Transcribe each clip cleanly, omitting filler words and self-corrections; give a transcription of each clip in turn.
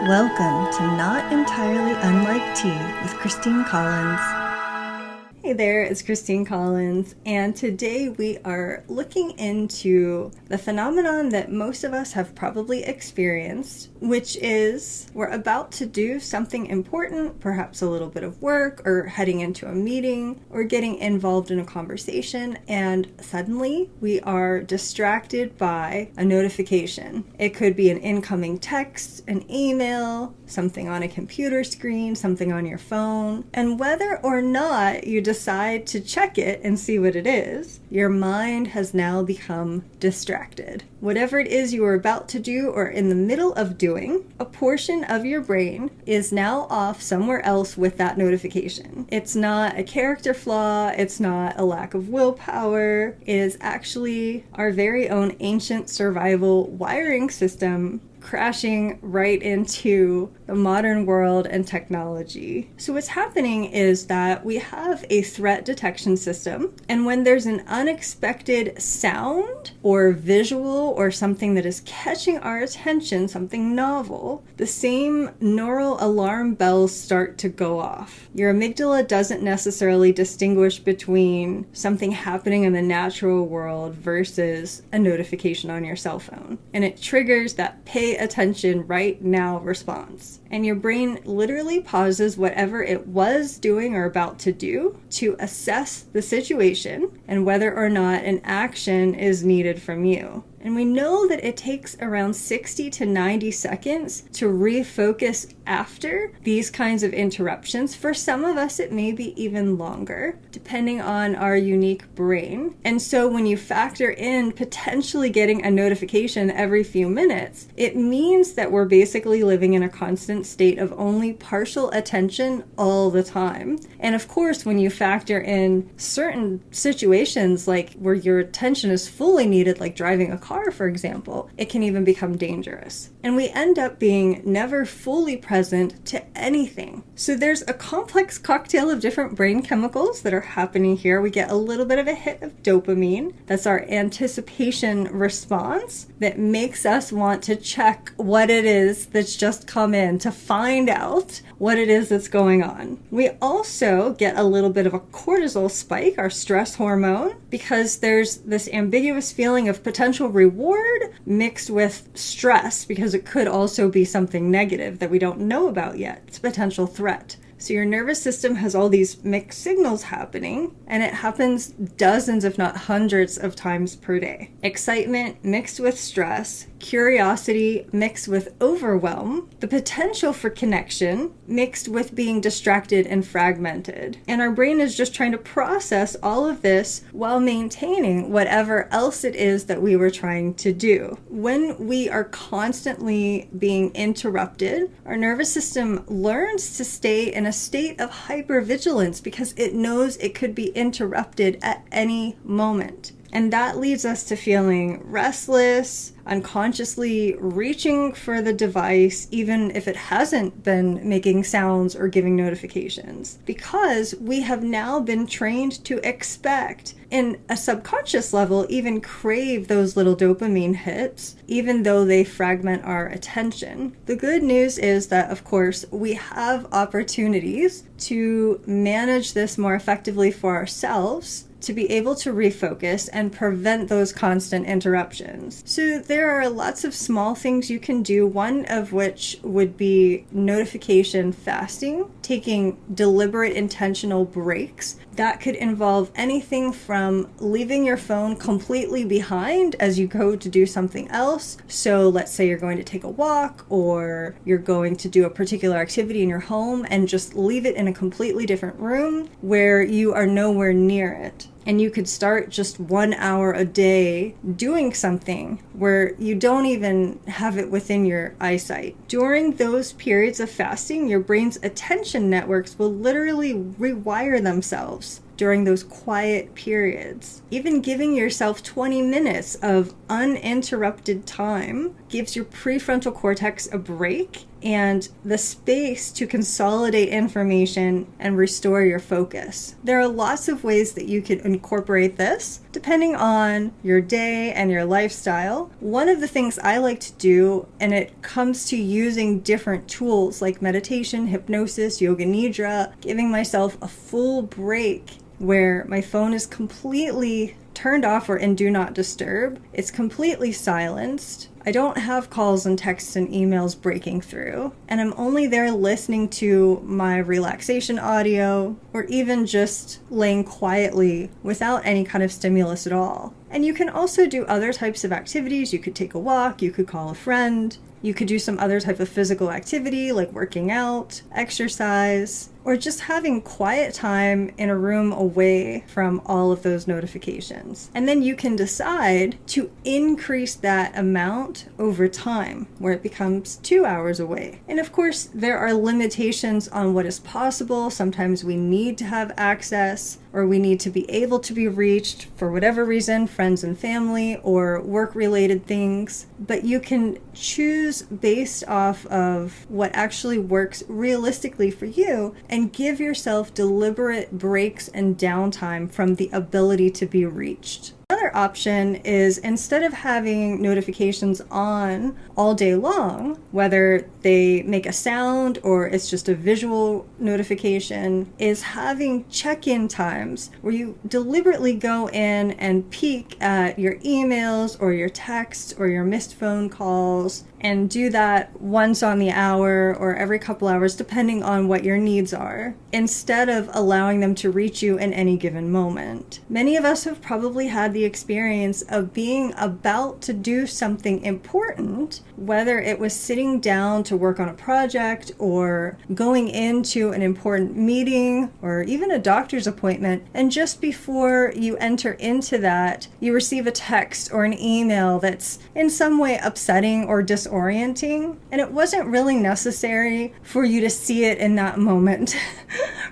Welcome to Not Entirely Unlike Tea with Christine Collins. Hey there, it's Christine Collins, and today we are looking into the phenomenon that most of us have probably experienced, which is we're about to do something important, perhaps a little bit of work, or heading into a meeting, or getting involved in a conversation, and suddenly we are distracted by a notification. It could be an incoming text, an email, something on a computer screen, something on your phone, and whether or not you decide to check it and see what it is, your mind has now become distracted. Whatever it is you are about to do or in the middle of doing, a portion of your brain is now off somewhere else with that notification. It's not a character flaw, it's not a lack of willpower, it is actually our very own ancient survival wiring system crashing right into the modern world and technology. So what's happening is that we have a threat detection system, and when there's an unexpected sound or visual or something that is catching our attention, something novel, the same neural alarm bells start to go off. Your amygdala doesn't necessarily distinguish between something happening in the natural world versus a notification on your cell phone, and it triggers that pay attention right now response. And your brain literally pauses whatever it was doing or about to do to assess the situation and whether or not an action is needed from you. And we know that it takes around 60 to 90 seconds to refocus after these kinds of interruptions. For some of us, it may be even longer, depending on our unique brain. And so when you factor in potentially getting a notification every few minutes, it means that we're basically living in a constant state of only partial attention all the time. And of course, when you factor in certain situations like where your attention is fully needed, like driving a car, for example, it can even become dangerous. And we end up being never fully present to anything. So there's a complex cocktail of different brain chemicals that are happening here. We get a little bit of a hit of dopamine. That's our anticipation response that makes us want to check what it is that's just come in, to find out what it is that's going on. We also get a little bit of a cortisol spike, our stress hormone, because there's this ambiguous feeling of potential reward mixed with stress, because it could also be something negative that we don't know about yet. It's a potential threat. So your nervous system has all these mixed signals happening, and it happens dozens, if not hundreds of times per day. Excitement mixed with stress, curiosity mixed with overwhelm, the potential for connection mixed with being distracted and fragmented. And our brain is just trying to process all of this while maintaining whatever else it is that we were trying to do. When we are constantly being interrupted, our nervous system learns to stay in a state of hypervigilance because it knows it could be interrupted at any moment. And that leads us to feeling restless, unconsciously reaching for the device, even if it hasn't been making sounds or giving notifications, because we have now been trained to expect, in a subconscious level, even crave those little dopamine hits, even though they fragment our attention. The good news is that, of course, we have opportunities to manage this more effectively for ourselves, to be able to refocus and prevent those constant interruptions. So there are lots of small things you can do, one of which would be notification fasting, taking deliberate intentional breaks. That could involve anything from leaving your phone completely behind as you go to do something else. So let's say you're going to take a walk, or you're going to do a particular activity in your home, and just leave it in a completely different room where you are nowhere near it. And you could start just 1 hour a day doing something where you don't even have it within your eyesight. During those periods of fasting, your brain's attention networks will literally rewire themselves during those quiet periods. Even giving yourself 20 minutes of uninterrupted time gives your prefrontal cortex a break and the space to consolidate information and restore your focus. There are lots of ways that you could incorporate this depending on your day and your lifestyle. One of the things I like to do, and it comes to using different tools like meditation, hypnosis, yoga nidra, giving myself a full break where my phone is completely turned off or in do not disturb. It's completely silenced. I don't have calls and texts and emails breaking through, and I'm only there listening to my relaxation audio or even just laying quietly without any kind of stimulus at all. And you can also do other types of activities. You could take a walk, you could call a friend, you could do some other type of physical activity like working out, exercise, or just having quiet time in a room away from all of those notifications. And then you can decide to increase that amount over time, where it becomes 2 hours away. And of course, there are limitations on what is possible. Sometimes we need to have access, or we need to be able to be reached for whatever reason, friends and family or work-related things. But you can choose based off of what actually works realistically for you and give yourself deliberate breaks and downtime from the ability to be reached. Another option is, instead of having notifications on all day long, whether they make a sound or it's just a visual notification, is having check-in times where you deliberately go in and peek at your emails or your texts or your missed phone calls, and do that once on the hour or every couple hours, depending on what your needs are, instead of allowing them to reach you in any given moment. Many of us have probably had the experience of being about to do something important, whether it was sitting down to work on a project or going into an important meeting or even a doctor's appointment, and just before you enter into that, you receive a text or an email that's in some way upsetting or disorienting, and it wasn't really necessary for you to see it in that moment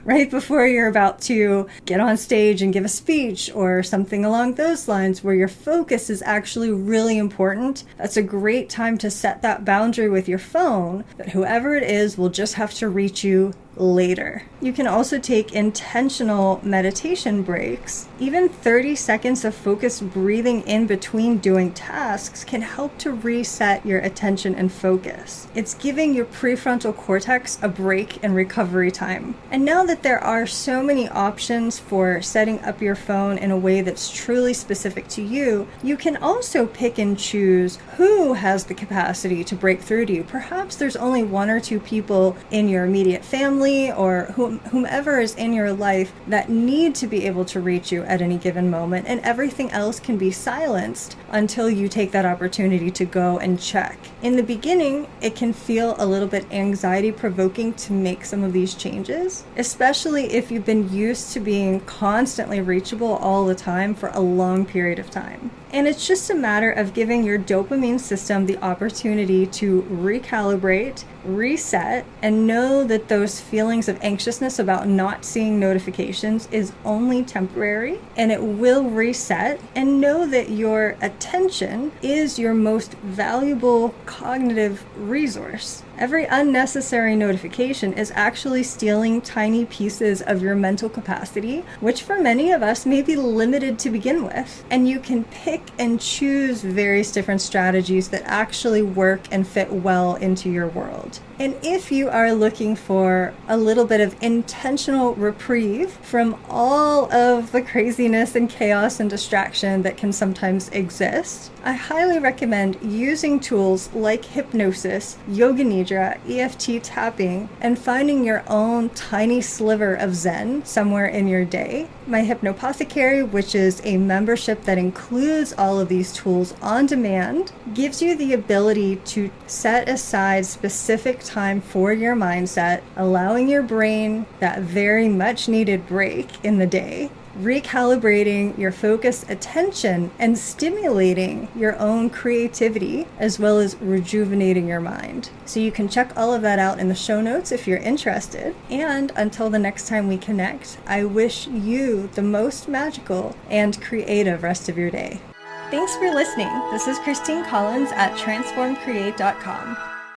right before you're about to get on stage and give a speech or something along those lines where your focus is actually really important. That's a great time to set that boundary with your phone that whoever it is will just have to reach you later. You can also take intentional meditation breaks. Even 30 seconds of focused breathing in between doing tasks can help to reset your attention and focus. It's giving your prefrontal cortex a break and recovery time. And now that there are so many options for setting up your phone in a way that's truly specific to you, you can also pick and choose who has the capacity to break through to you. Perhaps there's only one or two people in your immediate family or whomever is in your life that need to be able to reach you at any given moment, and everything else can be silenced until you take that opportunity to go and check. In the beginning, it can feel a little bit anxiety provoking to make some of these changes, especially if you've been used to being constantly reachable all the time for a long period of time. And it's just a matter of giving your dopamine system the opportunity to recalibrate, reset, and know that those feelings of anxiousness about not seeing notifications is only temporary, and it will reset. And know that your attention is your most valuable cognitive resource. Every unnecessary notification is actually stealing tiny pieces of your mental capacity, which for many of us may be limited to begin with. And you can pick and choose various different strategies that actually work and fit well into your world. And if you are looking for a little bit of intentional reprieve from all of the craziness and chaos and distraction that can sometimes exist, I highly recommend using tools like hypnosis, yoga nidra, EFT tapping, and finding your own tiny sliver of Zen somewhere in your day. My Hypno-Pothecary, which is a membership that includes all of these tools on demand, gives you the ability to set aside specific time for your mindset, allowing your brain that very much needed break in the day, recalibrating your focused attention and stimulating your own creativity, as well as rejuvenating your mind. So you can check all of that out in the show notes if you're interested. And until the next time we connect, I wish you the most magical and creative rest of your day. Thanks for listening. This is Christine Collins at transformcreate.com.